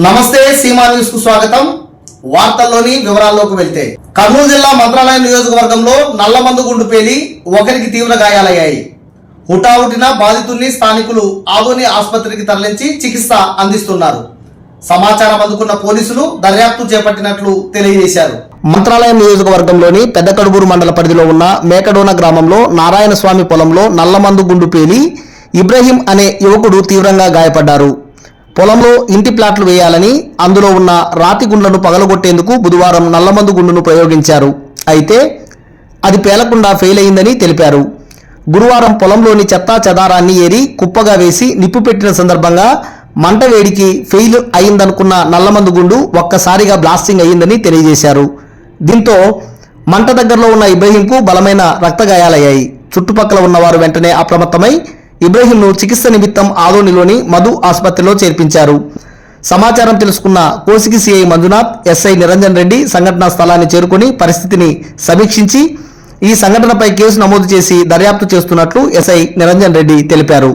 నమస్తే సీమా న్యూస్ కు స్వాగతం. వార్తల్లోని వివరాల్లోకి వెళ్తే కర్నూలు జిల్లా మంత్రాలయం నియోజకవర్గంలో నల్లమందు గుండు పేలి ఒకరికి తీవ్ర గాయాలయ్యాయి. హుటాహుటిన బాధితుల్ని స్థానికులు ఆదోని ఆసుపత్రికి తరలించి చికిత్స అందిస్తున్నారు. సమాచారం అందుకున్న పోలీసులు దర్యాప్తు చేపట్టినట్లు తెలియజేశారు. మంత్రాలయం నియోజకవర్గంలోని పెద్ద కడుబూరు మండల పరిధిలో ఉన్న మేకడోన గ్రామంలో నారాయణ స్వామి పొలంలో నల్లమందు గుండు పేలి ఇబ్రహీం అనే యువకుడు తీవ్రంగా గాయపడ్డారు. పొలంలో ఇంటి ప్లాట్లు వేయాలని అందులో ఉన్న రాతి గుండ్లను పగలగొట్టేందుకు బుధవారం నల్లమందు గుండును ప్రయోగించారు. అయితే అది పేలకుండా ఫెయిల్ అయిందని తెలిపారు. గురువారం పొలంలోని చెత్తా చెదారాన్ని ఏరి కుప్పగా వేసి నిప్పు పెట్టిన సందర్భంగా మంట వేడికి ఫెయిల్ అయిందనుకున్న నల్లమందు గుండు ఒక్కసారిగా బ్లాస్టింగ్ అయ్యిందని తెలియజేశారు. దీంతో మంట దగ్గరలో ఉన్న ఇబ్రహీంకు బలమైన రక్తగాయాలయ్యాయి. చుట్టుపక్కల ఉన్నవారు వెంటనే అప్రమత్తమై ఇబ్రహీంను చికిత్స నిమిత్తం ఆదోనిలోని మధు ఆసుపత్రిలో చేర్పించారు. సమాచారం తెలుసుకున్న కోసిగి సిఐ మంజునాథ్, ఎస్ఐ నిరంజన్ రెడ్డి సంఘటనా స్థలాన్ని చేరుకుని పరిస్థితిని సమీక్షించి ఈ సంఘటనపై కేసు నమోదు చేసి దర్యాప్తు చేస్తున్నట్లు ఎస్ఐ నిరంజన్ రెడ్డి తెలిపారు.